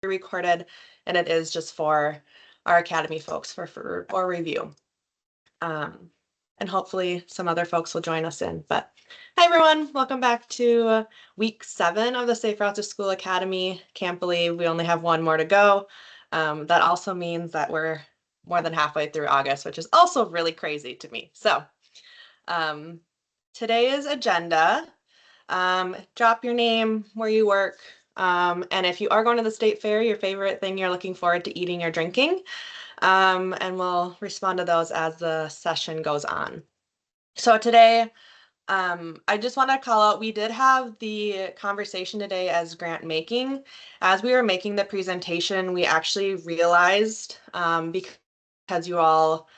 pre-recorded, and it is just for our Academy folks for review. And hopefully some other folks will join us in. But hi, everyone. Welcome back to week 7 of the Safe Routes to School Academy. Can't believe we only have one more to go. That also means that we're more than halfway through August, which is also really crazy to me. So today's agenda, drop your name, where you work, and if you are going to the state fair, your favorite thing you're looking forward to eating or drinking. And we'll respond to those as the session goes on. So today, I just want to call out, we did have the conversation today as grant making. As we were making the presentation, we actually realized, because you all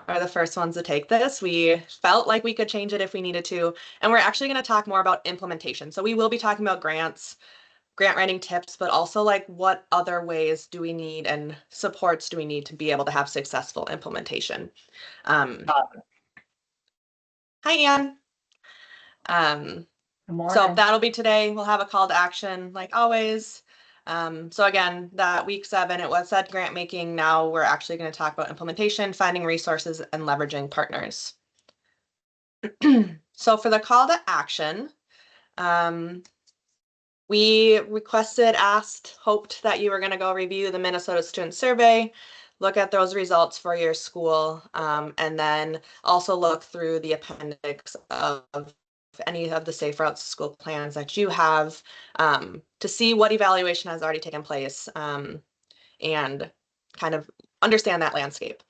are the first ones to take this, we felt like we could change it if we needed to. And we're actually going to talk more about implementation. So we will be talking about grants, grant writing tips, but also like what other ways do we need and supports do we need to be able to have successful implementation. Hi, Anne. So that'll be today. We'll have a call to action like always. So again, that week 7, it was said grant making. Now we're actually going to talk about implementation, finding resources, and leveraging partners. So for the call to action, we requested, asked, hoped that you were going to go review the Minnesota Student Survey, look at those results for your school, and then also look through the appendix of any of the Safe Routes to School plans that you have, to see what evaluation has already taken place, and kind of understand that landscape.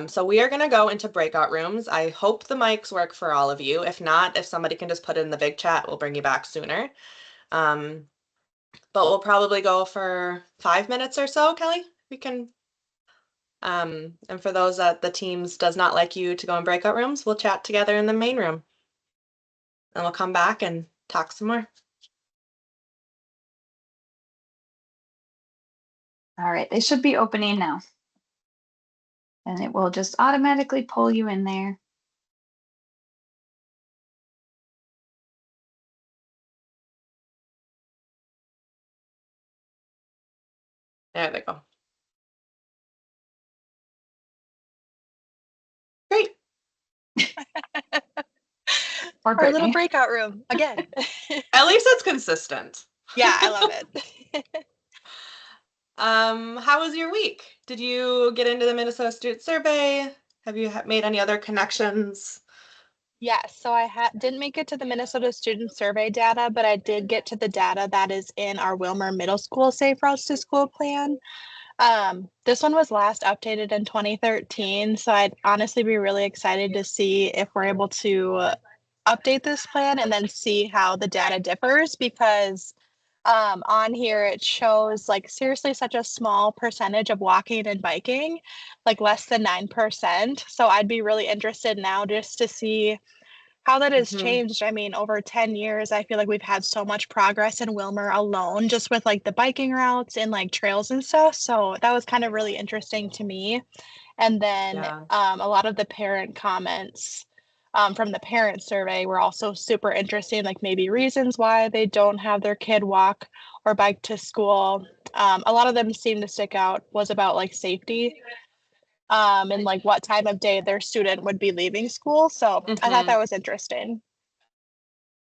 So we are going to go into breakout rooms. I hope the mics work for all of you. If not, if somebody can just put it in the big chat, we'll bring you back sooner. But we'll probably go for 5 minutes or so, Kelly. We can, and for those that the teams does not like you to go in breakout rooms, we'll chat together in the main room. And we'll come back and talk some more. All right, they should be opening now. And it will just automatically pull you in there. There they go. Great. Our little breakout room again. At least it's consistent. Yeah, I love it. How was your week? Did you get into the Minnesota Student Survey? Have you made any other connections? Yes, so I didn't make it to the Minnesota Student Survey data, but I did get to the data that is in our Wilmer Middle School Safe Routes to School plan. This one was last updated in 2013, so I'd honestly be really excited to see if we're able to update this plan and then see how the data differs, because on here it shows like seriously such a small percentage of walking and biking, like less than 9%. So I'd be really interested now just to see how that has changed. I mean, over 10 years, I feel like we've had so much progress in Wilmer alone, just with like the biking routes and like trails and stuff. So that was kind of really interesting to me. And then a lot of the parent comments from the parent survey were also super interesting, like maybe reasons why they don't have their kid walk or bike to school. A lot of them seemed to stick out was about like safety. And like what time of day their student would be leaving school. So I thought that was interesting.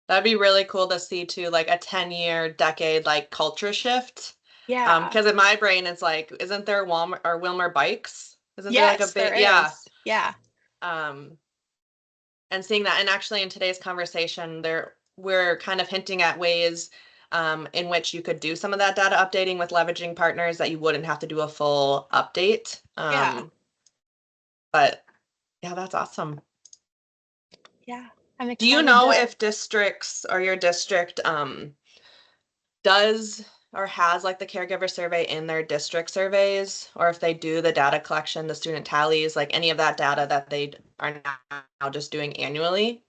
That'd be really cool to see too, like a 10-year decade, like culture shift. Yeah. Because in my brain, it's like, isn't there Walmart or Wilmer bikes? Isn't there like a big, yeah. And seeing that, and actually in today's conversation, we're kind of hinting at ways in which you could do some of that data updating with leveraging partners that you wouldn't have to do a full update. But yeah, that's awesome. Yeah, I'm excited. Do you know if districts or your district does or has like the caregiver survey in their district surveys, or if they do the data collection, the student tallies, like any of that data that they are now just doing annually?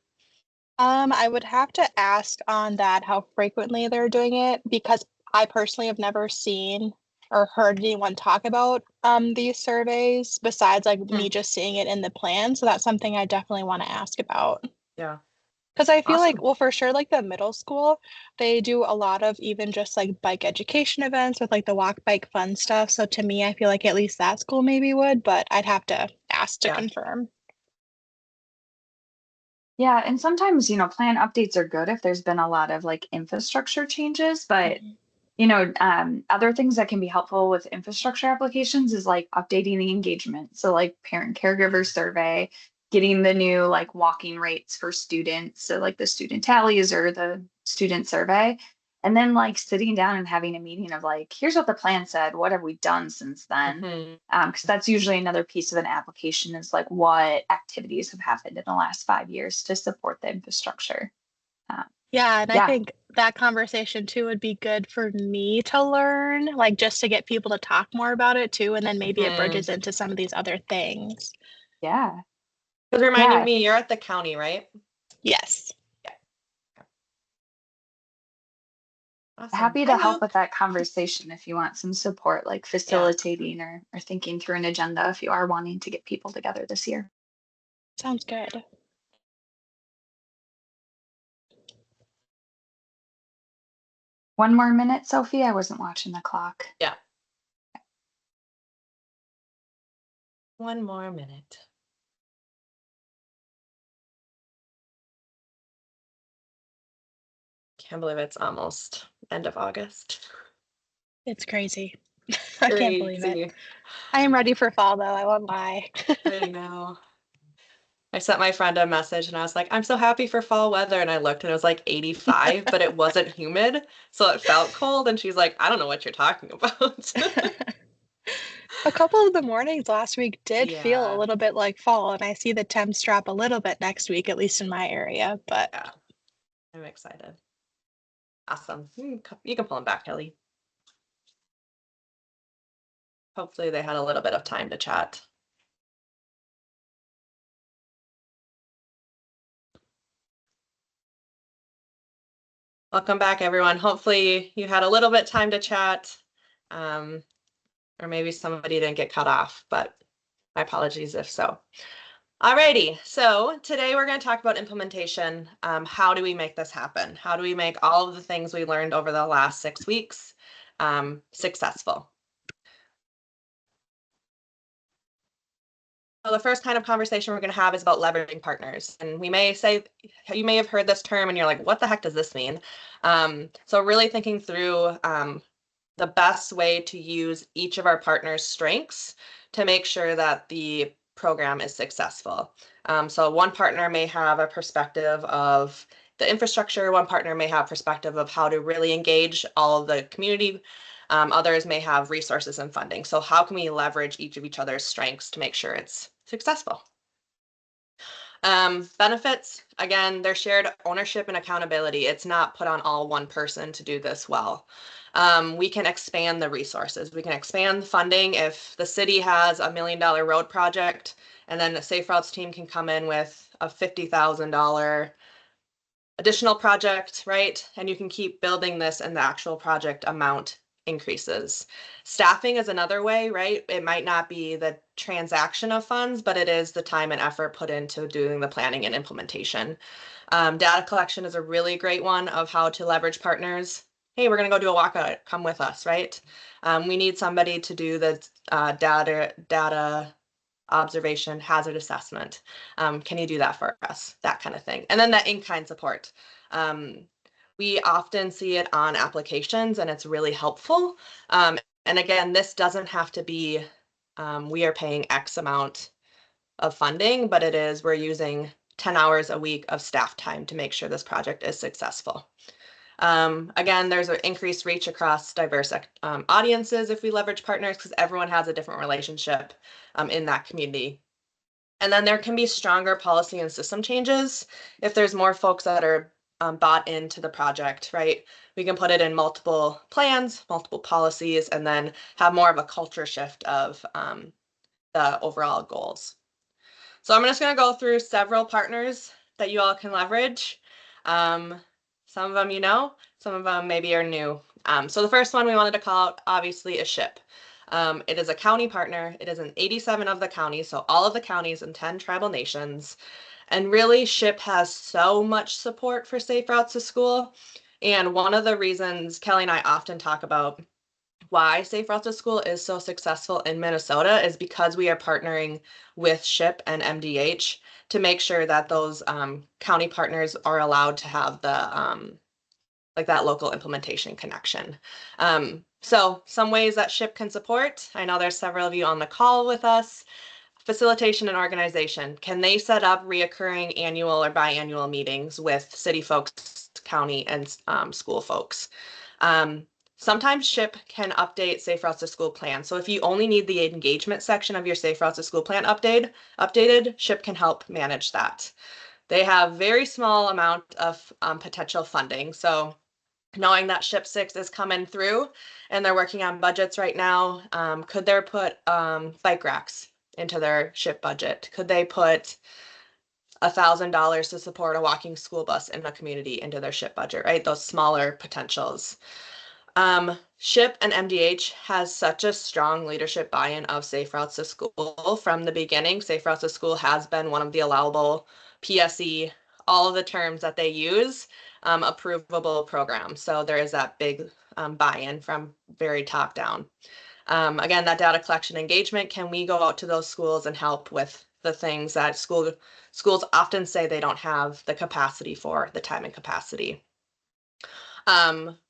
I would have to ask on that how frequently they're doing it, because I personally have never seen or heard anyone talk about these surveys besides like me just seeing it in the plan. So that's something I definitely want to ask about. Yeah. Because I feel like, Awesome. well, for sure, like the middle school, they do a lot of even just like bike education events with like the walk bike fun stuff. So to me, I feel like at least that school maybe would, but I'd have to ask to Yeah. confirm. Yeah, and sometimes, plan updates are good if there's been a lot of like infrastructure changes, but Mhm. other things that can be helpful with infrastructure applications is like updating the engagement. So like parent caregiver survey, getting the new like walking rates for students, so like the student tallies or the student survey, and then like sitting down and having a meeting of like, here's what the plan said, what have we done since then? Mhm. Because that's usually another piece of an application is like what activities have happened in the last 5 years to support the infrastructure. Um, Yeah, and I yeah, think that conversation too would be good for me to learn, like just to get people to talk more about it too, and then maybe it Mhm. bridges into some of these other things. yeah, Because reminding yeah. me, you're at the county, right? Yes. Yeah. Awesome. Happy I to help know. with that conversation if you want some support, like Yeah. facilitating or thinking through an agenda if you are wanting to get people together this year. Sounds good. One more minute, Sophie. I wasn't watching the clock. Yeah. One more minute. Can't believe it's almost end of August. It's crazy. I can't believe it. Crazy. I am ready for fall though, I won't lie. I know. I sent my friend a message and I was like, I'm so happy for fall weather. And I looked and it was like 85, but it wasn't humid. So it felt cold. And she's like, I don't know what you're talking about. A couple of the mornings last week did feel a Yeah. little bit like fall, and I see the temps drop a little bit next week, at least in my area, but Yeah. I'm excited. Awesome. You can pull them back, Kelly. Hopefully they had a little bit of time to chat. Welcome back, everyone. Hopefully you had a little bit time to chat, or maybe somebody didn't get cut off, but my apologies if so. Alrighty, so today we're going to talk about implementation. How do we make this happen? How do we make all of the things we learned over the last 6 weeks successful? So the first kind of conversation we're going to have is about leveraging partners. And we may say, you may have heard this term and you're like, what the heck does this mean? So really thinking through the best way to use each of our partners' strengths to make sure that the program is successful. So one partner may have a perspective of the infrastructure, one partner may have perspective of how to really engage all of the community. Others may have resources and funding. So how can we leverage each of each other's strengths to make sure it's successful? Benefits, again, they're shared ownership and accountability. It's not put on all one person to do this well. We can expand the resources. We can expand the funding. If the city has $1 million road project and then the Safe Routes team can come in with a $50,000 additional project, right? And you can keep building this and the actual project amount increases. Staffing is another way, right? It might not be the transaction of funds, but it is the time and effort put into doing the planning and implementation. Data collection is a really great one of how to leverage partners. Hey, we're going to go do a walkout. Come with us, right? We need somebody to do the data observation, hazard assessment. Can you do that for us? That kind of thing. And then the in-kind support. We often see it on applications and it's really helpful. And again, this doesn't have to be, we are paying X amount of funding, but it is, we're using 10 hours a week of staff time to make sure this project is successful. Again, there's an increased reach across diverse audiences if we leverage partners because everyone has a different relationship in that community. And then there can be stronger policy and system changes if there's more folks that are bought into the project, right? We can put it in multiple plans, multiple policies, and then have more of a culture shift of the overall goals. So I'm just going to go through several partners that you all can leverage. Some of them you know, some of them maybe are new. So the first one we wanted to call out obviously is SHIP. It is a county partner. It is in 87 of the counties, so all of the counties and 10 tribal nations. And really, SHIP has so much support for safe routes to school. And one of the reasons Kelly and I often talk about why Safe Routes to School is so successful in Minnesota is because we are partnering with SHIP and MDH to make sure that those county partners are allowed to have the like that local implementation connection. So some ways that SHIP can support, I know there's several of you on the call with us. Facilitation and organization. Can they set up reoccurring annual or biannual meetings with city folks, county, and school folks? Sometimes SHIP can update Safe Routes to School plan. So if you only need the engagement section of your Safe Routes to School plan updated, SHIP can help manage that. They have very small amount of potential funding. So knowing that SHIP 6 is coming through and they're working on budgets right now, could they put bike racks into their SHIP budget? Could they put $1,000 to support a walking school bus in a community into their SHIP budget, right? Those smaller potentials. SHIP and MDH has such a strong leadership buy-in of Safe Routes to School from the beginning. Safe Routes to School has been one of the allowable PSE, all of the terms that they use, approvable programs. So there is that big buy-in from very top down. Again, that data collection engagement, can we go out to those schools and help with the things that schools often say they don't have the capacity for, the time and capacity.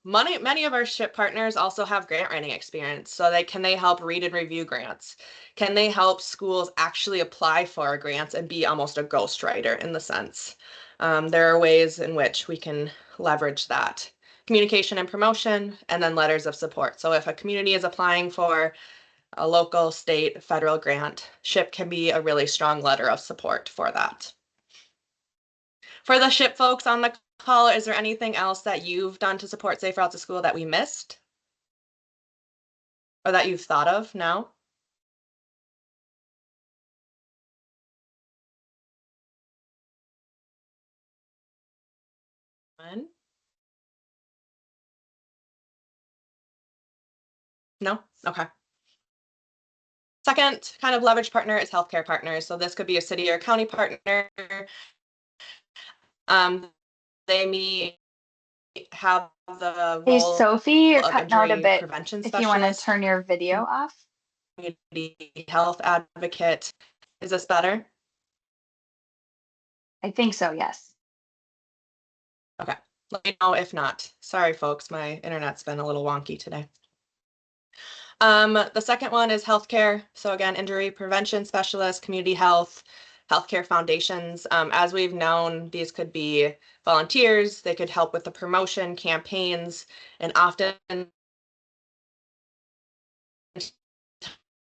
Many of our SHIP partners also have grant writing experience, so can they help read and review grants? Can they help schools actually apply for grants and be almost a ghostwriter in the sense? There are ways in which we can leverage that. Communication and promotion, and then letters of support. So if a community is applying for a local, state, federal grant, SHIP can be a really strong letter of support for that. For the SHIP folks on the call, is there anything else that you've done to support Safe Routes to School that we missed? Or that you've thought of now? One? No? Okay. Second kind of leverage partner is healthcare partners. So this could be a city or county partner. They may have the Hey, role Sophie, you're of cutting out a injury bit. prevention If you want to specialist, turn your video off. community health advocate. Is this better? I think so, yes. Okay, let me know if not. Sorry, folks, my internet's been a little wonky today. The second one is healthcare. So again, injury prevention specialist, community health, healthcare foundations. As we've known, these could be volunteers. They could help with the promotion campaigns, and often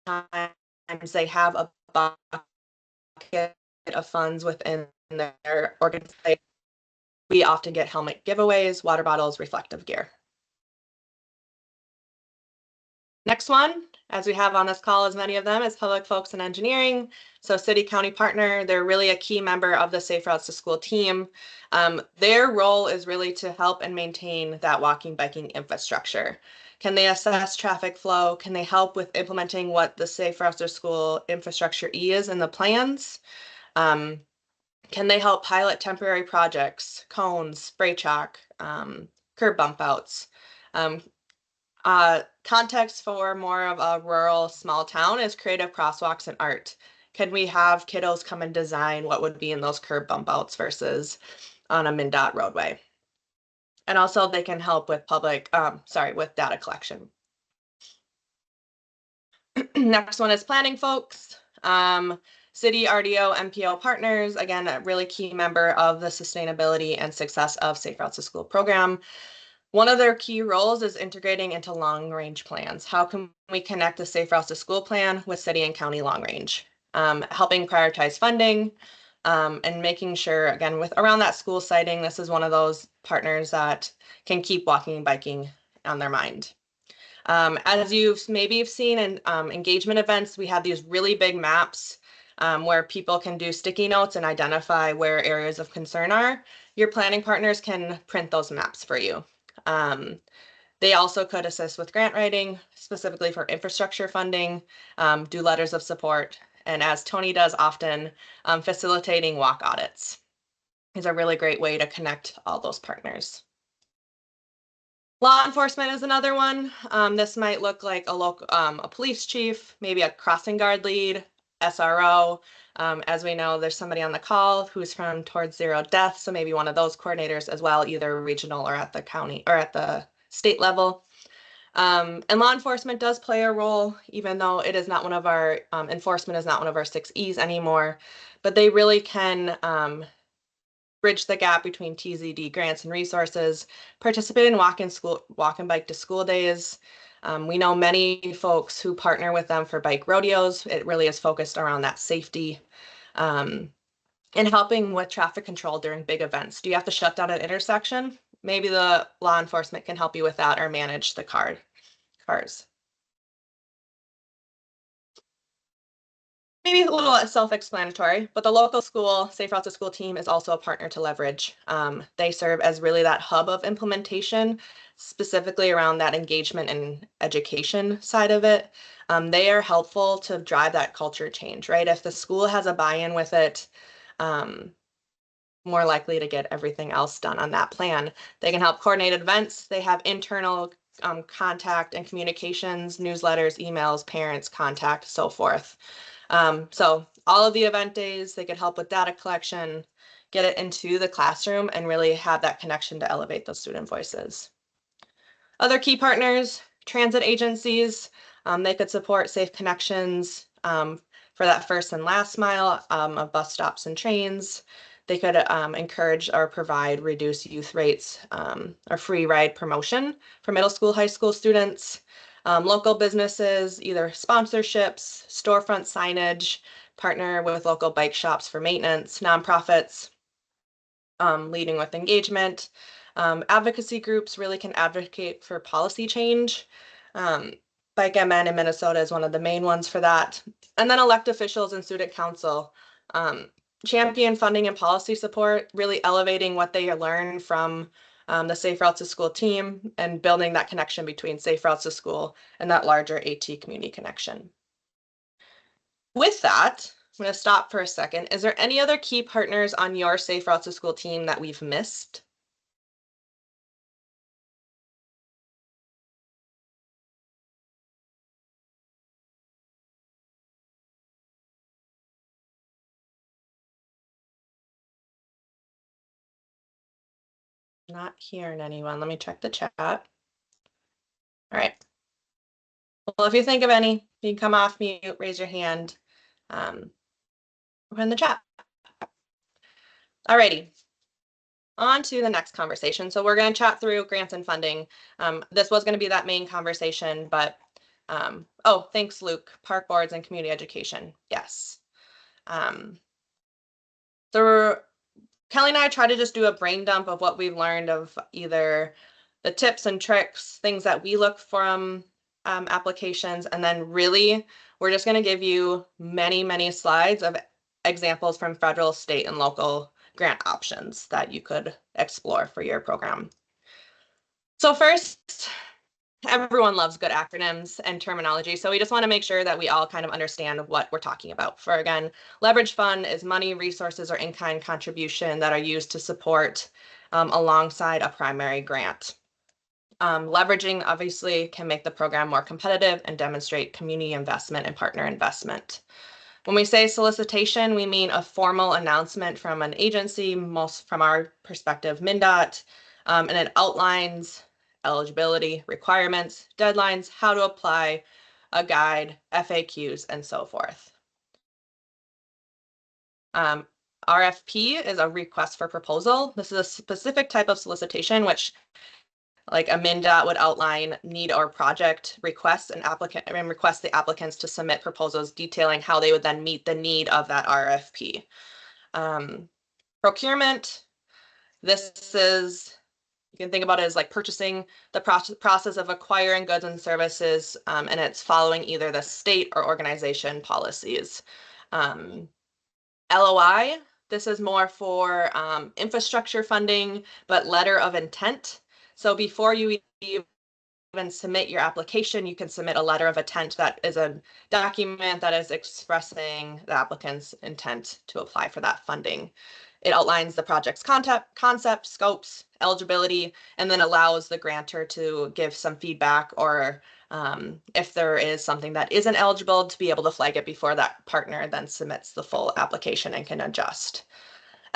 times they have a bucket of funds within their organization. We often get helmet giveaways, water bottles, reflective gear. Next one, as we have on this call, as many of them, is public folks and engineering. So city county partner, they're really a key member of the Safe Routes to School team. Their role is really to help and maintain that walking, biking infrastructure. Can they assess traffic flow? Can they help with implementing what the Safe Routes to School infrastructure E is in the plans? Can they help pilot temporary projects, cones, spray chalk, curb bump outs? Context for more of a rural small town is creative crosswalks and art. Can we have kiddos come and design what would be in those curb bump outs versus on a MnDOT roadway? And also they can help with with data collection. Next one is planning folks. City RDO, MPO partners, again, a really key member of the sustainability and success of Safe Routes to School program. One of their key roles is integrating into long-range plans. How can we connect the Safe Routes to School plan with city and county long-range? Helping prioritize funding and making sure, again, with around that school siting, this is one of those partners that can keep walking and biking on their mind. As you've seen in engagement events, we have these really big maps where people can do sticky notes and identify where areas of concern are. Your planning partners can print those maps for you. They also could assist with grant writing, specifically for infrastructure funding, do letters of support, and as Tony does often, facilitating walk audits is a really great way to connect all those partners. Law enforcement is another one. This might look like a police chief, maybe a crossing guard lead, SRO. As we know, there's somebody on the call who's from Towards Zero Death, so maybe one of those coordinators as well, either regional or at the county or at the state level. And law enforcement does play a role, even though it is not one of our, enforcement is not one of our 6 E's anymore, but they really can bridge the gap between TZD grants and resources, participate in walk and bike to school days. We know many folks who partner with them for bike rodeos. It really is focused around that safety and helping with traffic control during big events. Do you have to shut down an intersection? Maybe the law enforcement can help you with that or manage the cars. Maybe a little self-explanatory, but the local school, Safe Routes to School team is also a partner to leverage. They serve as really that hub of implementation, specifically around that engagement and education side of it. They are helpful to drive that culture change, right? If the school has a buy-in with it, more likely to get everything else done on that plan. They can help coordinate events. They have internal contact and communications, newsletters, emails, parents, contact, so forth. So all of the event days, they could help with data collection, get it into the classroom, and really have that connection to elevate those student voices. Other key partners, transit agencies, they could support safe connections for that first and last mile of bus stops and trains. They could encourage or provide reduced youth rates or free ride promotion for middle school, high school students. Local businesses, either sponsorships, storefront signage, partner with local bike shops for maintenance, nonprofits, leading with engagement. Advocacy groups really can advocate for policy change. Bike MN in Minnesota is one of the main ones for that. And then elect officials and student council. Champion funding and policy support, really elevating what they learn from the Safe Routes to School team and building that connection between Safe Routes to School and that larger AT community connection. With that, I'm going to stop for a second. Is there any other key partners on your Safe Routes to School team that we've missed? Not hearing anyone. Let me check the chat. All right. Well, if you think of any, you can come off mute, raise your hand, or in the chat. Alrighty. On to the next conversation. So we're going to chat through grants and funding. This was going to be that main conversation, but oh, thanks, Luke. Park boards and community education. Yes. So Kelly and I try to just do a brain dump of what we've learned of either the tips and tricks, things that we look from applications, and then really we're just going to give you many slides of examples from federal, state, and local grant options that you could explore for your program. So first, everyone loves good acronyms and terminology, so we just want to make sure that we all kind of understand what we're talking about. For again, leverage fund is money, resources, or in-kind contribution that are used to support alongside a primary grant. Leveraging obviously can make the program more competitive and demonstrate community investment and partner investment. When we say solicitation, we mean a formal announcement from an agency, most from our perspective, MnDOT, and it outlines eligibility, requirements, deadlines, how to apply, a guide, FAQs, and so forth. RFP is a request for proposal. This is a specific type of solicitation, which like a MnDOT would outline need or project requests and request the applicants to submit proposals detailing how they would then meet the need of that RFP. Procurement, this is, you can think about it as like purchasing, the process of acquiring goods and services, and it's following either the state or organization policies. LOI, this is more for infrastructure funding, but letter of intent. So before you even even submit your application, you can submit a letter of intent that is a document that is expressing the applicant's intent to apply for that funding. It outlines the project's concept, scopes, eligibility, and then allows the grantor to give some feedback or if there is something that isn't eligible, to be able to flag it before that partner then submits the full application and can adjust.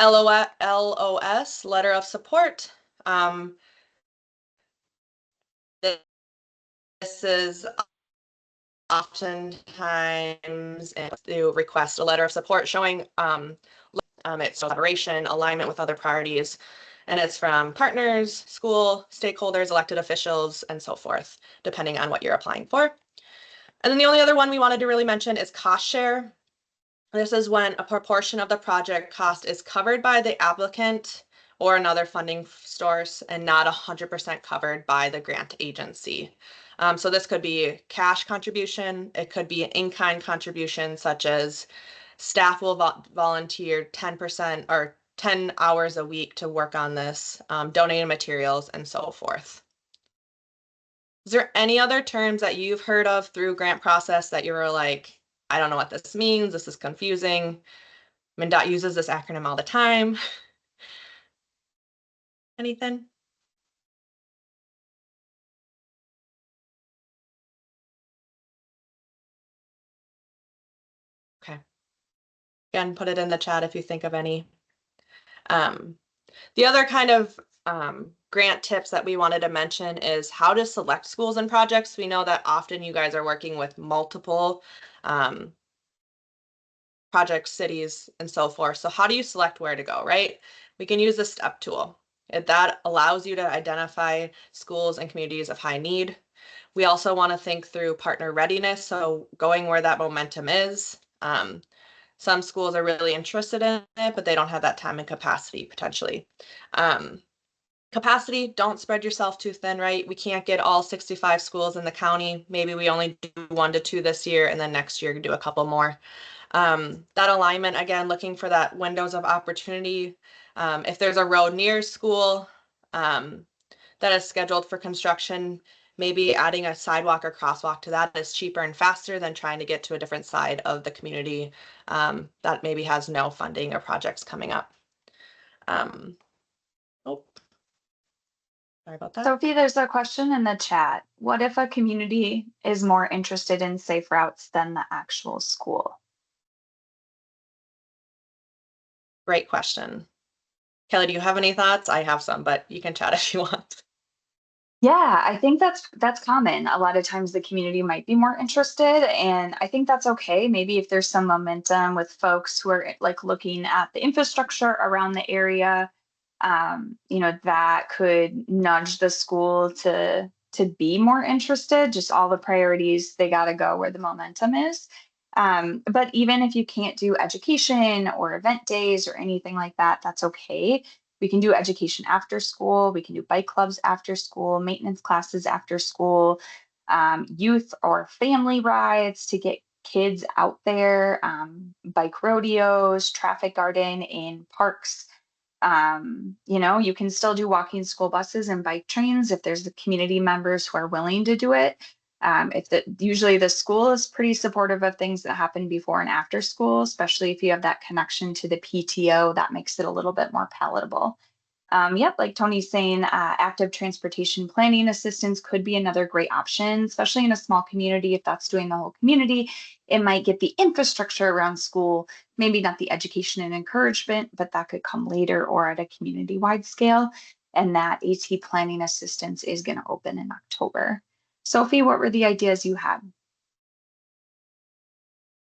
LOS, letter of support. This is oftentimes to request a letter of support showing its collaboration, alignment with other priorities, and it's from partners, school, stakeholders, elected officials, and so forth, depending on what you're applying for. And then the only other one we wanted to really mention is cost share. This is when a proportion of the project cost is covered by the applicant or another funding source and not 100% covered by the grant agency. So this could be cash contribution, it could be an in-kind contribution, such as staff will volunteer 10% or 10 hours a week to work on this, donating materials and so forth. Is there any other terms that you've heard of through grant process that you were like, I don't know what this means, this is confusing? MnDOT uses this acronym all the time. Anything? Okay. Again, put it in the chat if you think of any. The other kind of grant tips that we wanted to mention is how to select schools and projects. We know that often you guys are working with multiple projects, cities, and so forth. So how do you select where to go, right? We can use the STEP tool. That allows you to identify schools and communities of high need. We also want to think through partner readiness, so going where that momentum is. Some schools are really interested in it, but they don't have that time and capacity potentially. Capacity, don't spread yourself too thin, right? We can't get all 65 schools in the county. Maybe we only do 1 to 2 this year, and then next year do a couple more. That alignment, again, looking for that windows of opportunity. If there's a road near school that is scheduled for construction, maybe adding a sidewalk or crosswalk to that is cheaper and faster than trying to get to a different side of the community that maybe has no funding or projects coming up. Oh, sorry about that. Sophie, there's a question in the chat. What if a community is more interested in safe routes than the actual school? Great question. Kelly, do you have any thoughts? I have some, but you can chat if you want. Yeah, I think that's common. A lot of times the community might be more interested, and I think that's okay. Maybe if there's some momentum with folks who are like looking at the infrastructure around the area, that could nudge the school to be more interested. Just all the priorities, they got to go where the momentum is. But even if you can't do education or event days or anything like that, that's okay. We can do education after school. We can do bike clubs after school, maintenance classes after school, youth or family rides to get kids out there, bike rodeos, traffic garden in parks. You can still do walking school buses and bike trains if there's the community members who are willing to do it. Usually the school is pretty supportive of things that happen before and after school, especially if you have that connection to the PTO, that makes it a little bit more palatable. Yep, like Tony's saying, active transportation planning assistance could be another great option, especially in a small community. If that's doing the whole community, it might get the infrastructure around school, maybe not the education and encouragement, but that could come later or at a community-wide scale. And that AT planning assistance is going to open in October. Sophie, what were the ideas you had?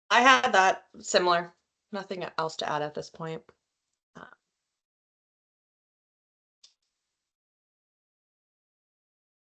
I had that similar. Nothing else to add at this point.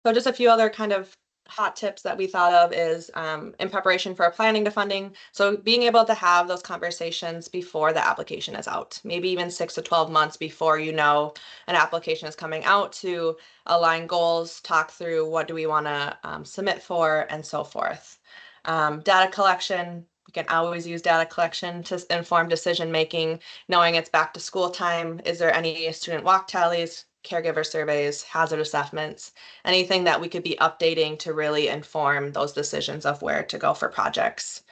So just a few other kind of hot tips that we thought of is in preparation for applying to funding. So being able to have those conversations before the application is out, maybe even 6 to 12 months before you know an application is coming out, to align goals, talk through what do we want to submit for, and so forth. Data collection. You can always use data collection to inform decision making, knowing it's back to school time. Is there any student walk tallies? caregiver surveys, hazard assessments, anything that we could be updating to really inform those decisions of where to go for projects.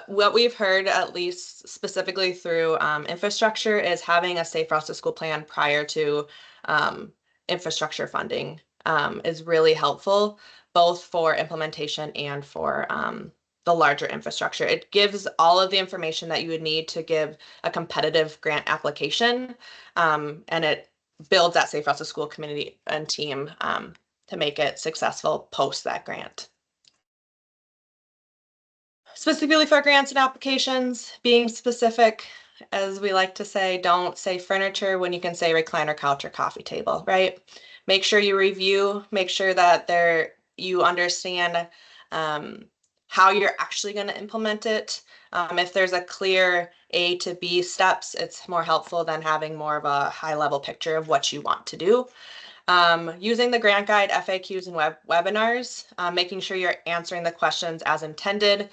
What we've heard, at least specifically through infrastructure, is having a safe routes to school plan prior to infrastructure funding is really helpful, both for implementation and for the larger infrastructure. It gives all of the information that you would need to give a competitive grant application, and it builds that safe routes to school community and team to make it successful post that grant. Specifically for grants and applications, being specific, as we like to say, don't say furniture when you can say recliner, couch, or coffee table, right? Make sure you review, make sure that you understand how you're actually going to implement it. If there's a clear A to B steps, it's more helpful than having more of a high-level picture of what you want to do. Using the grant guide, FAQs, and webinars, making sure you're answering the questions as intended.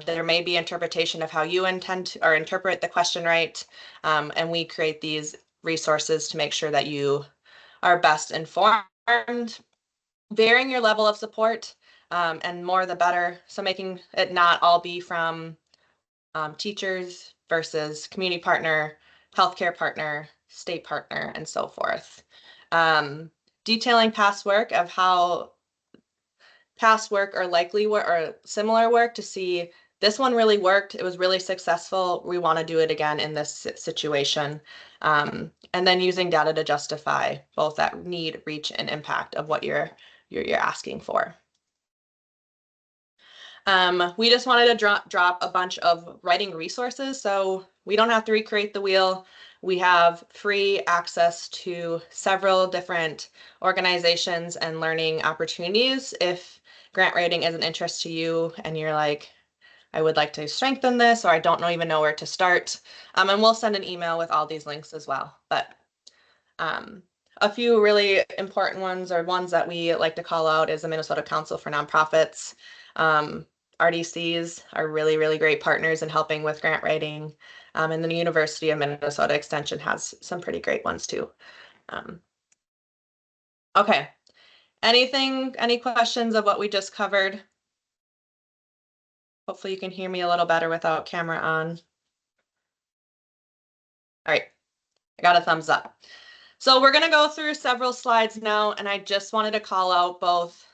There may be interpretation of how you intend to, or interpret the question right, and we create these resources to make sure that you are best informed. Varying your level of support, and more the better, so making it not all be from teachers versus community partner, healthcare partner, state partner, and so forth. Detailing past work of how past work or likely work or similar work to see this one really worked. It was really successful. We want to do it again in this situation. And then using data to justify both that need, reach, and impact of what you're asking for. We just wanted to drop a bunch of writing resources, so we don't have to recreate the wheel. We have free access to several different organizations and learning opportunities. If grant writing is an interest to you and you're like, I would like to strengthen this, or I don't even know where to start, and we'll send an email with all these links as well. But a few really important ones, or ones that we like to call out, is the Minnesota Council for Nonprofits. RDCs are really, really great partners in helping with grant writing. And the University of Minnesota Extension has some pretty great ones too. Okay, any questions of what we just covered? Hopefully you can hear me a little better without camera on. All right, I got a thumbs up. So we're gonna go through several slides now, and I just wanted to call out both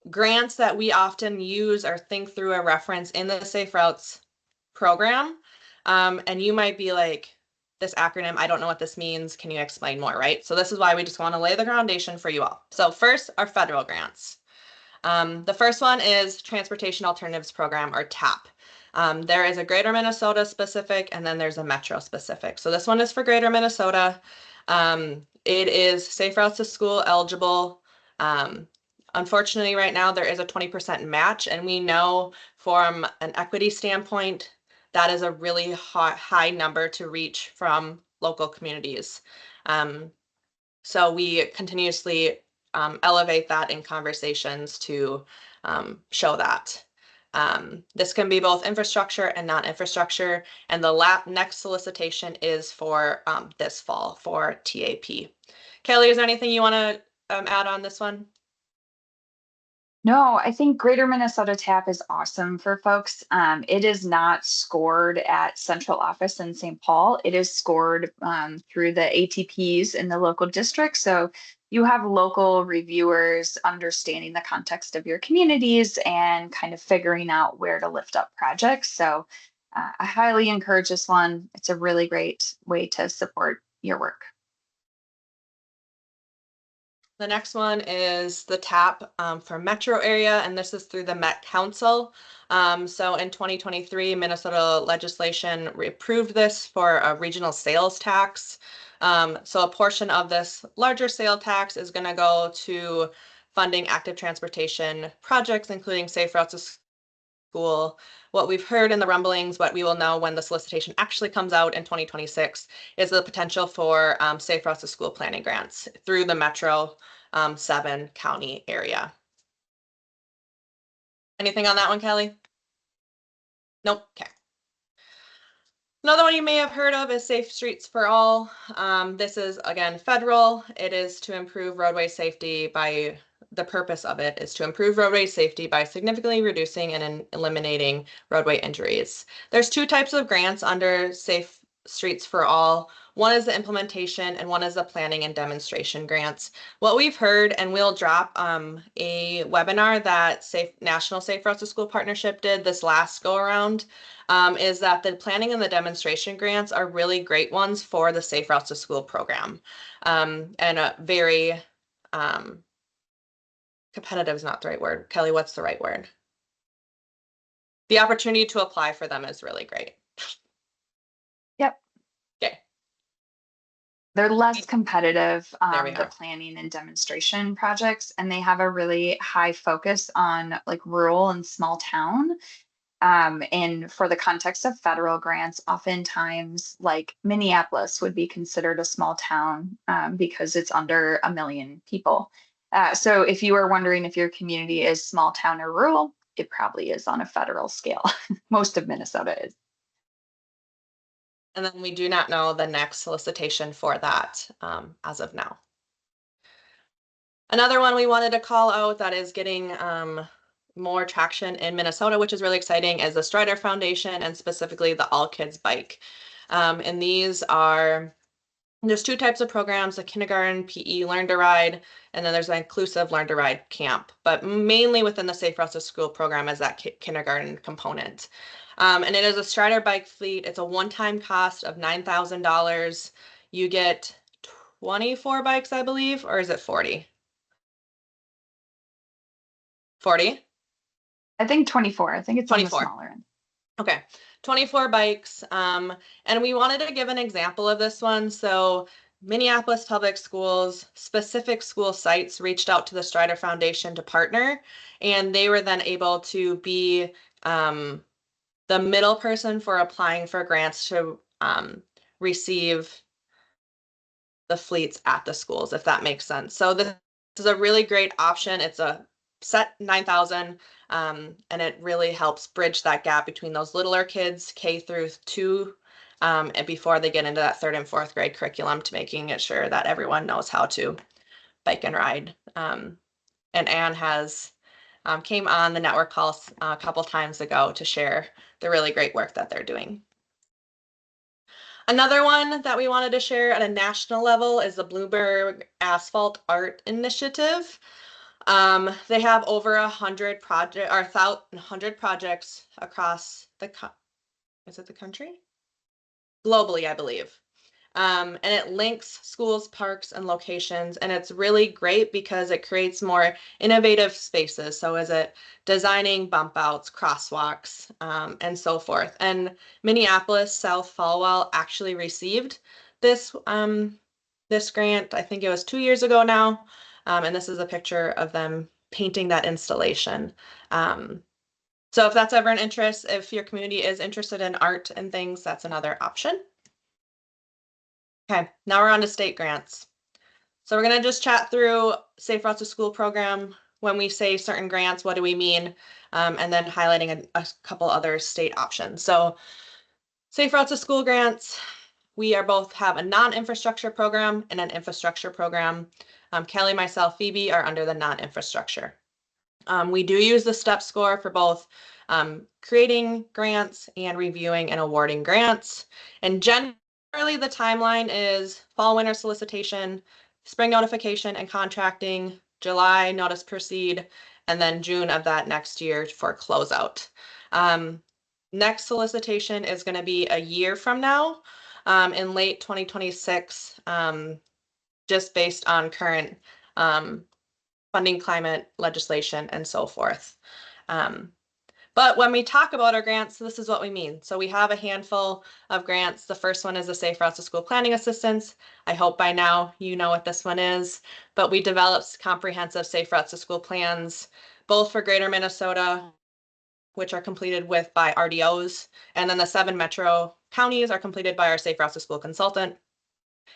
grants that we often use or think through a reference in the Safe Routes program. And you might be like, this acronym, I don't know what this means. Can you explain more, right? So this is why we just want to lay the foundation for you all. So first, our federal grants. The first one is Transportation Alternatives Program, or TAP. There is a Greater Minnesota specific, and then there's a Metro specific. So this one is for Greater Minnesota. It is Safe Routes to School eligible. Unfortunately, right now there is a 20% match, and we know from an equity standpoint, that is a really high number to reach from local communities. So we continuously elevate that in conversations to show that. This can be both infrastructure and non-infrastructure, and the next solicitation is for this fall for TAP. Kelly, is there anything you want to add on this one? No, I think Greater Minnesota TAP is awesome for folks. It is not scored at central office in St. Paul. It is scored through the ATPs in the local district. So you have local reviewers understanding the context of your communities and kind of figuring out where to lift up projects. So I highly encourage this one. It's a really great way to support your work. The next one is the TAP for metro area, and this is through the Met Council. So in 2023, Minnesota legislation approved this for a regional sales tax. So a portion of this larger sale tax is going to go to funding active transportation projects, including Safe Routes to School. What we've heard in the rumblings, what we will know when the solicitation actually comes out in 2026, is the potential for Safe Routes to School planning grants through the Metro 7 county area. Anything on that one, Kelly? Nope. Okay. Another one you may have heard of is Safe Streets for All. This is, again, federal. It is to improve roadway safety by, the purpose of it is to improve roadway safety by significantly reducing and eliminating roadway injuries. There's two types of grants under Safe Streets for All. One is the implementation and one is the planning and demonstration grants. What we've heard, and we'll drop a webinar that National Safe Routes to School Partnership did this last go around, is that the planning and the demonstration grants are really great ones for the Safe Routes to School program. And a very competitive is not the right word. Kelly, what's the right word? The opportunity to apply for them is really great. Yep. Okay. They're less competitive, There we the are. planning and demonstration projects, and they have a really high focus on like rural and small town. And for the context of federal grants, oftentimes like Minneapolis would be considered a small town because it's under 1 million people. So if you are wondering if your community is small town or rural, it probably is on a federal scale. Most of Minnesota is. And then we do not know the next solicitation for that as of now. Another one we wanted to call out that is getting more traction in Minnesota, which is really exciting, is the Strider Foundation and specifically the All Kids Bike. And these are, there's two types of programs, the kindergarten PE Learn to Ride, and then there's an inclusive Learn to Ride camp, but mainly within the Safe Routes to School program is that kindergarten component. And it is a Strider bike fleet. It's a one-time cost of $9,000. You get 24 bikes, I believe, or is it 40? 40? I think 24. I think it's on the 24. smaller end. Okay, 24 bikes. And we wanted to give an example of this one. So Minneapolis Public Schools, specific school sites reached out to the Strider Foundation to partner, and they were then able to be the middle person for applying for grants to receive the fleets at the schools, if that makes sense. So this is a really great option. It's a set 9,000, and it really helps bridge that gap between those littler kids, K through 2, and before they get into that 3rd and 4th grade curriculum, to making it sure that everyone knows how to bike and ride. And Anne has came on the network calls a couple times ago to share the really great work that they're doing. Another one that we wanted to share at a national level is the Bloomberg Asphalt Art Initiative. They have over 100 projects across the country? Globally, I believe. And it links schools, parks, and locations, and it's really great because it creates more innovative spaces. So is it designing bump outs, crosswalks, and so forth. And Minneapolis South Falwell actually received this this grant. I think it was 2 years ago now, and this is a picture of them painting that installation. So if that's ever an interest, if your community is interested in art and things, that's another option. Okay, now we're on to state grants. So we're going to just chat through Safe Routes to School program. When we say certain grants, what do we mean? And then highlighting a couple other state options. So Safe Routes to School grants, we are both have a non-infrastructure program and an infrastructure program. Kelly, myself, Phoebe are under the non-infrastructure. We do use the STEP score for both creating grants and reviewing and awarding grants. And generally the timeline is fall, winter solicitation, spring notification and contracting, July notice proceed, and then June of that next year for closeout. Next solicitation is going to be a year from now, in late 2026, just based on current funding climate legislation and so forth. But when we talk about our grants, this is what we mean. So we have a handful of grants. The first one is the Safe Routes to School Planning Assistance. I hope by now you know what this one is, but we developed comprehensive Safe Routes to School plans, both for Greater Minnesota, which are completed by RDOs, and then the 7 metro counties are completed by our Safe Routes to School consultant.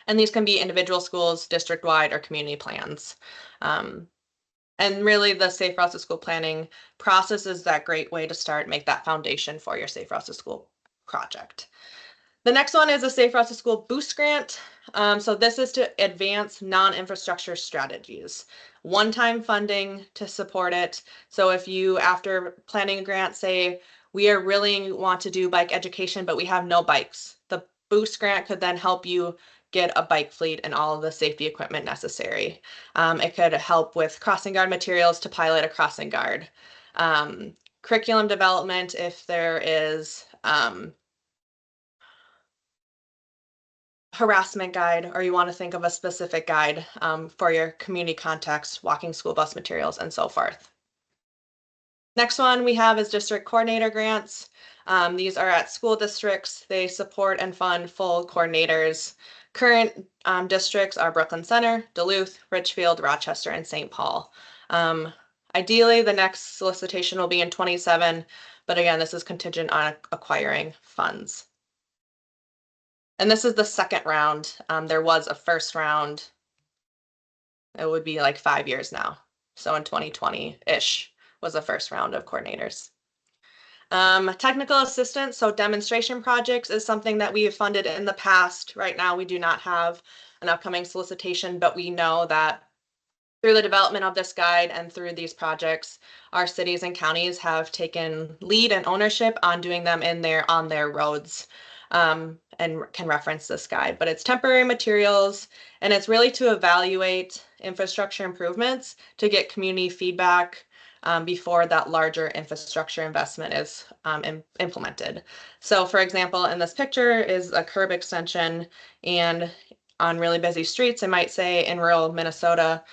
And these can be individual schools, district-wide, or community plans. And really the Safe Routes to School planning process is that great way to start, make that foundation for your Safe Routes to School project. The next one is a Safe Routes to School Boost Grant. So this is to advance non-infrastructure strategies. One-time funding to support it. So if you, after planning a grant, say, we are really want to do bike education, but we have no bikes, the Boost Grant could then help you get a bike fleet and all of the safety equipment necessary. It could help with crossing guard materials to pilot a crossing guard. Curriculum development, if there is harassment guide, or you want to think of a specific guide for your community contacts, walking school bus materials, and so forth. Next one we have is district coordinator grants. These are at school districts. They support and fund full coordinators. Current districts are Brooklyn Center, Duluth, Richfield, Rochester, and St. Paul. Ideally, the next solicitation will be in 27, but again, this is contingent on acquiring funds. And this is the second round. There was a first round. It would be like 5 years now. So in 2020-ish was the first round of coordinators. Technical assistance, so demonstration projects is something that we have funded in the past. Right now, we do not have an upcoming solicitation, but we know that through the development of this guide and through these projects, our cities and counties have taken lead and ownership on doing them on their roads. And can reference this guide, but it's temporary materials, and it's really to evaluate infrastructure improvements to get community feedback before that larger infrastructure investment is implemented. So for example, in this picture is a curb extension, and on really busy streets, it might say in rural Minnesota,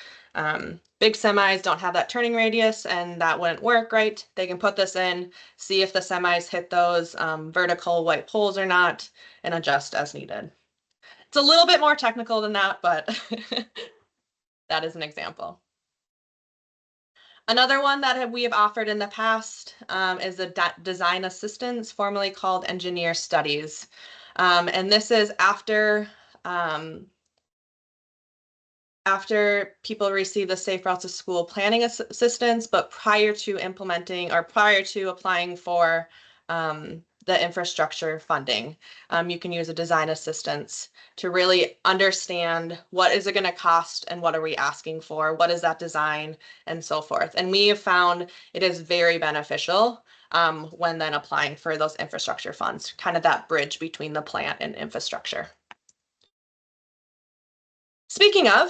big semis don't have that turning radius, and that wouldn't work, right? They can put this in, see if the semis hit those vertical white poles or not, and adjust as needed. It's a little bit more technical than that, but that is an example. Another one that we have offered in the past is a design assistance, formerly called engineer studies. And this is after people receive the Safe Routes to School planning assistance, but prior to implementing or prior to applying for the infrastructure funding, you can use a design assistance to really understand what is it going to cost and what are we asking for, what is that design, and so forth. And we have found it is very beneficial when then applying for those infrastructure funds, kind of that bridge between the plant and infrastructure. Speaking of,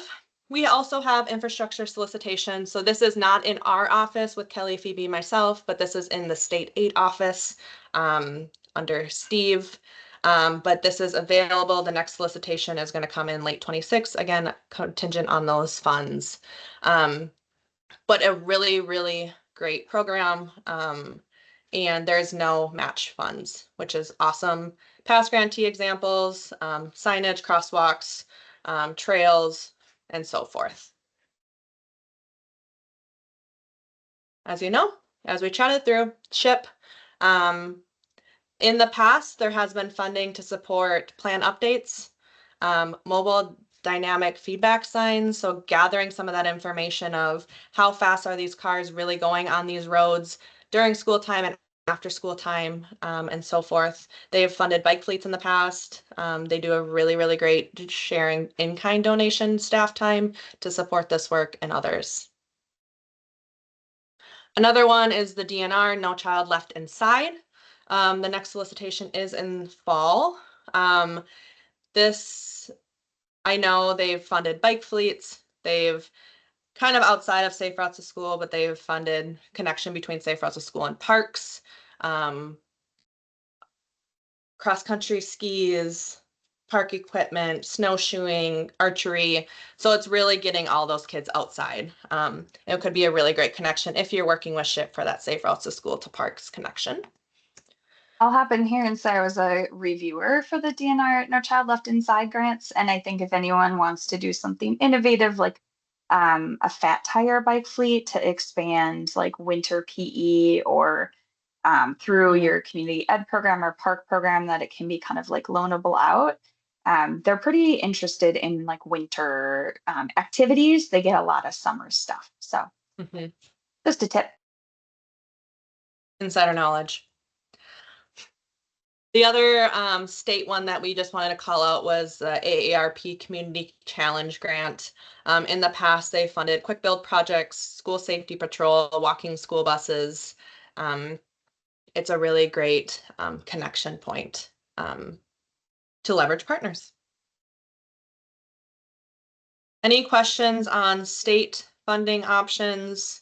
we also have infrastructure solicitation. So this is not in our office with Kelly, Phoebe, myself, but this is in the state 8 office under Steve. But this is available. The next solicitation is going to come in late 26, again, contingent on those funds. But a really, really great program. And there's no match funds, which is awesome. Past grantee examples, signage, crosswalks, trails, and so forth. As you know, as we chatted through, SHIP. In the past, there has been funding to support plan updates, mobile dynamic feedback signs, so gathering some of that information of how fast are these cars really going on these roads during school time and after school time, and so forth. They have funded bike fleets in the past. They do a really, really great sharing in-kind donation staff time to support this work and others. Another one is the DNR, No Child Left Inside. The next solicitation is in fall. This, I know they've funded bike fleets. They've kind of outside of Safe Routes to School, but they've funded connection between Safe Routes to School and parks, cross-country skis, park equipment, snowshoeing, archery. So it's really getting all those kids outside. It could be a really great connection if you're working with SHIP for that Safe Routes to School to Parks connection. I'll hop in here and say I was a reviewer for the DNR No Child Left Inside grants. And I think if anyone wants to do something innovative, like a fat tire bike fleet to expand like winter PE, or through your community ed program or park program, that it can be kind of like loanable out. They're pretty interested in like winter activities. They get a lot of summer stuff. So just a tip. Insider knowledge. The other state one that we just wanted to call out was the AARP Community Challenge Grant. In the past, they funded quick build projects, school safety patrol, walking school buses. It's a really great connection point to leverage partners. Any questions on state funding options?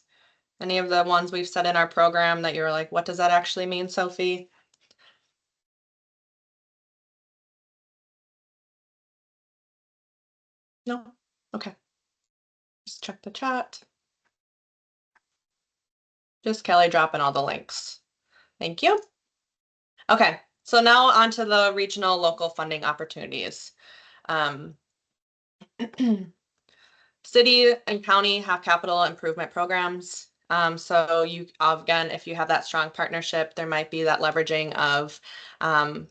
Any of the ones we've set in our program that you're like, what does that actually mean, Sophie? No? Okay. Just check the chat. Just Kelly dropping all the links. Thank you. Okay, so now on to the regional local funding opportunities. City and county have capital improvement programs. So you, again, if you have that strong partnership, there might be that leveraging of,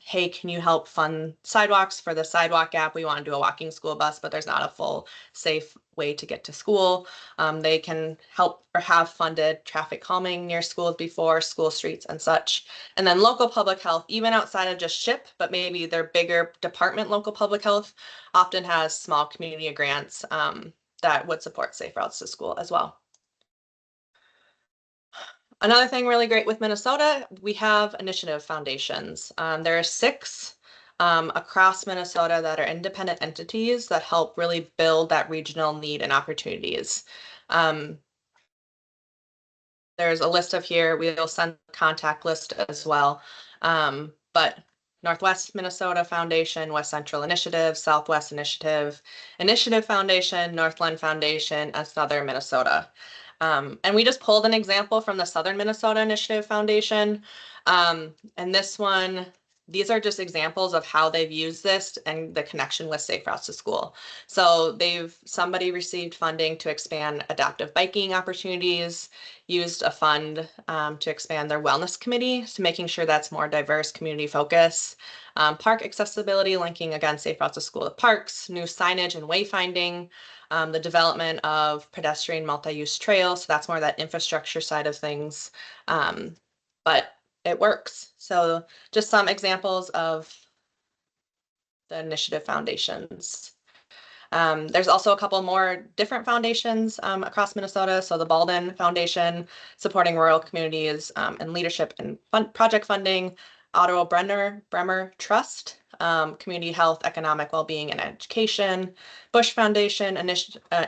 hey, can you help fund sidewalks for the sidewalk gap? We want to do a walking school bus, but there's not a full safe way to get to school. They can help or have funded traffic calming near schools before school streets and such. And then local public health, even outside of just SHIP, but maybe their bigger department, local public health, often has small community grants that would support safe routes to school as well. Another thing really great with Minnesota, we have initiative foundations. There are 6 across Minnesota that are independent entities that help really build that regional need and opportunities. There's a list of here. We'll send a contact list as well. But Northwest Minnesota Foundation, West Central Initiative, Southwest Initiative, Initiative Foundation, Northland Foundation, and Southern Minnesota. And we just pulled an example from the Southern Minnesota Initiative Foundation. And this one, these are just examples of how they've used this and the connection with Safe Routes to School. So somebody received funding to expand adaptive biking opportunities, used a fund to expand their wellness committee, so making sure that's more diverse community focus. Park accessibility, linking again Safe Routes to School with parks, new signage and wayfinding, the development of pedestrian multi-use trails, so that's more that infrastructure side of things. But it works. So just some examples of the initiative foundations. There's also a couple more different foundations across Minnesota. So the Baldwin Foundation, supporting rural communities and leadership and project funding. Otto Bremer Trust, community health, economic well-being, and education. Bush Foundation,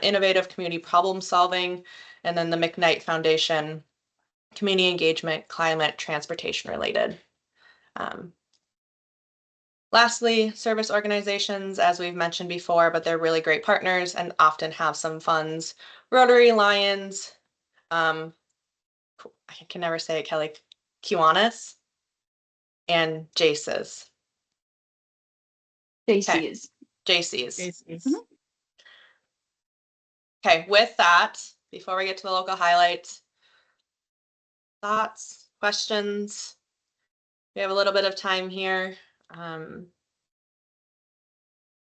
innovative community problem solving. And then the McKnight Foundation, community engagement, climate, transportation related. Lastly, service organizations, as we've mentioned before, but they're really great partners and often have some funds. Rotary, Lions, I can never say it, Kelly, Kiwanis, and JCES. JCs. JCs. Mhm. Okay, with that, before we get to the local highlights, thoughts, questions? We have a little bit of time here.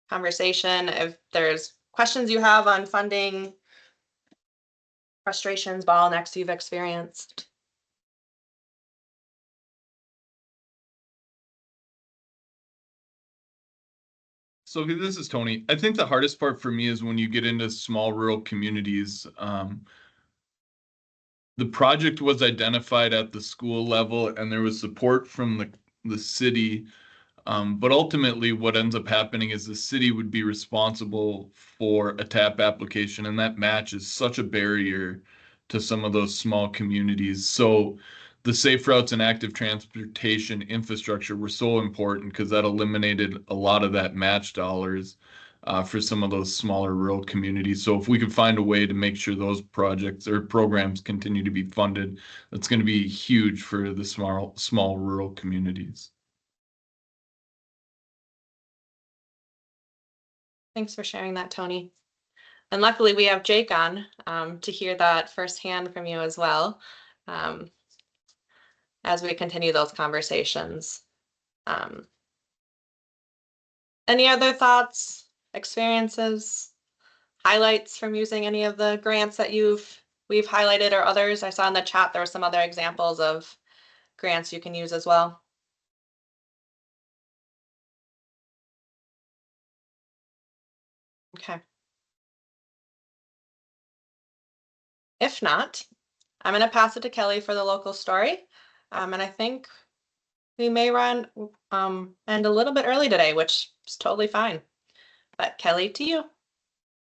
Conversation. If there's questions you have on funding, frustrations, bottlenecks you've experienced. So this is Tony. I think the hardest part for me is when you get into small rural communities. The project was identified at the school level and there was support from the city. But ultimately what ends up happening is the city would be responsible for a TAP application, and that match is such a barrier to some of those small communities. So the safe routes and active transportation infrastructure were so important because that eliminated a lot of that match dollars for some of those smaller rural communities. So if we could find a way to make sure those projects or programs continue to be funded, that's going to be huge for the small rural communities. Thanks for sharing that, Tony. And luckily we have Jake on to hear that firsthand from you as well as we continue those conversations. Any other thoughts, experiences, highlights from using any of the grants that we've highlighted or others? I saw in the chat there were some other examples of grants you can use as well. If not, I'm going to pass it to Kelly for the local story. And I think we may run end a little bit early today, which is totally fine. But Kelly, to you.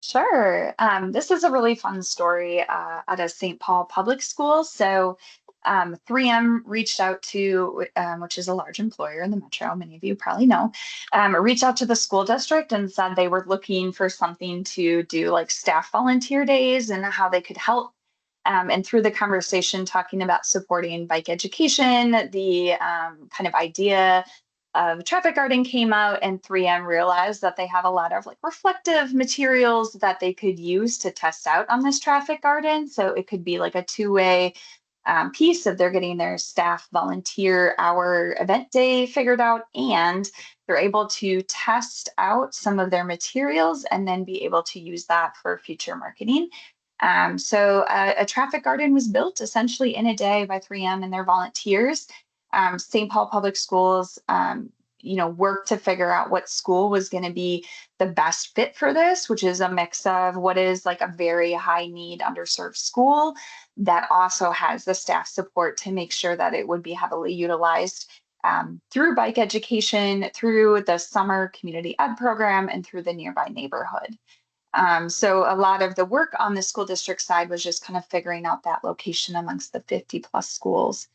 Sure. This is a really fun story out of St. Paul Public Schools. So 3M reached out to, which is a large employer in the metro, many of you probably know, reached out to the school district and said they were looking for something to do like staff volunteer days and how they could help. And through the conversation talking about supporting bike education, the kind of idea of traffic guarding came out, and 3M realized that they have a lot of like reflective materials that they could use to test out on this traffic garden. So it could be like a two-way piece of they're getting their staff volunteer hour event day figured out, and they're able to test out some of their materials and then be able to use that for future marketing. So a traffic garden was built essentially in a day by 3M and their volunteers. St. Paul Public Schools, worked to figure out what school was going to be the best fit for this, which is a mix of what is like a very high need underserved school that also has the staff support to make sure that it would be heavily utilized through bike education, through the summer community ed program, and through the nearby neighborhood. So a lot of the work on the school district side was just kind of figuring out that location amongst the 50 plus schools.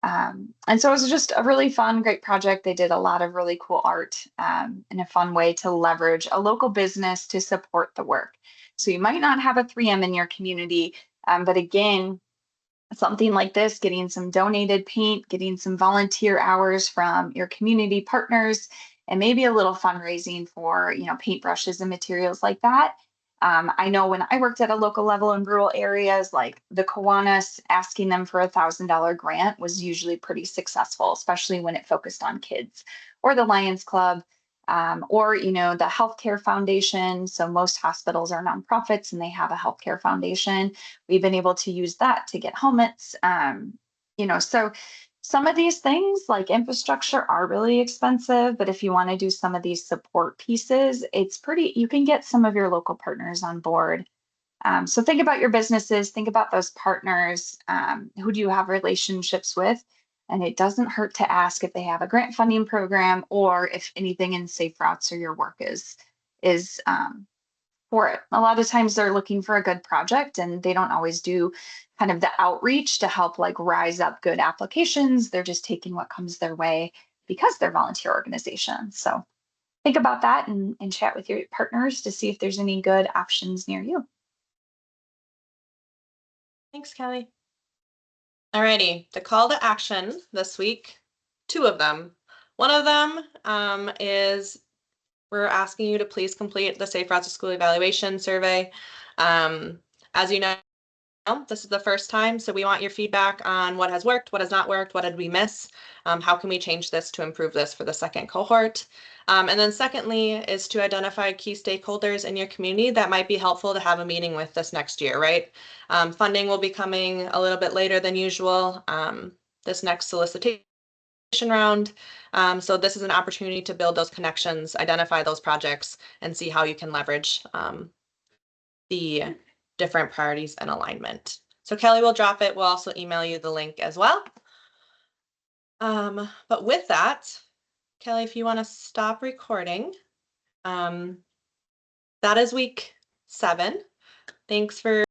And so it was just a really fun, great project. They did a lot of really cool art and a fun way to leverage a local business to support the work. So you might not have a 3M in your community, but again, something like this, getting some donated paint, getting some volunteer hours from your community partners, and maybe a little fundraising for, paintbrushes and materials like that. I know when I worked at a local level in rural areas, like the Kiwanis, asking them for $1,000 grant was usually pretty successful, especially when it focused on kids, or the Lions Club, or the Healthcare Foundation. So most hospitals are nonprofits and they have a healthcare foundation. We've been able to use that to get helmets. So some of these things like infrastructure are really expensive, but if you want to do some of these support pieces, you can get some of your local partners on board. So think about your businesses, think about those partners. Who do you have relationships with? And it doesn't hurt to ask if they have a grant funding program or if anything in Safe Routes or your work is for it. A lot of times they're looking for a good project and they don't always do kind of the outreach to help like rise up good applications. They're just taking what comes their way because they're volunteer organizations. So think about that and chat with your partners to see if there's any good options near you. Thanks, Kelly. Alrighty, the call to action this week, two of them. One of them is we're asking you to please complete the Safe Routes to School evaluation survey. As you know, this is the first time, so we want your feedback on what has worked, what has not worked, what did we miss, how can we change this to improve this for the second cohort. And then secondly is to identify key stakeholders in your community that might be helpful to have a meeting with this next year, right? Funding will be coming a little bit later than usual, this next solicitation round. So this is an opportunity to build those connections, identify those projects, and see how you can leverage the different priorities and alignment. So Kelly will drop it. We'll also email you the link as well. But with that, Kelly, if you want to stop recording, that is week 7. Thanks for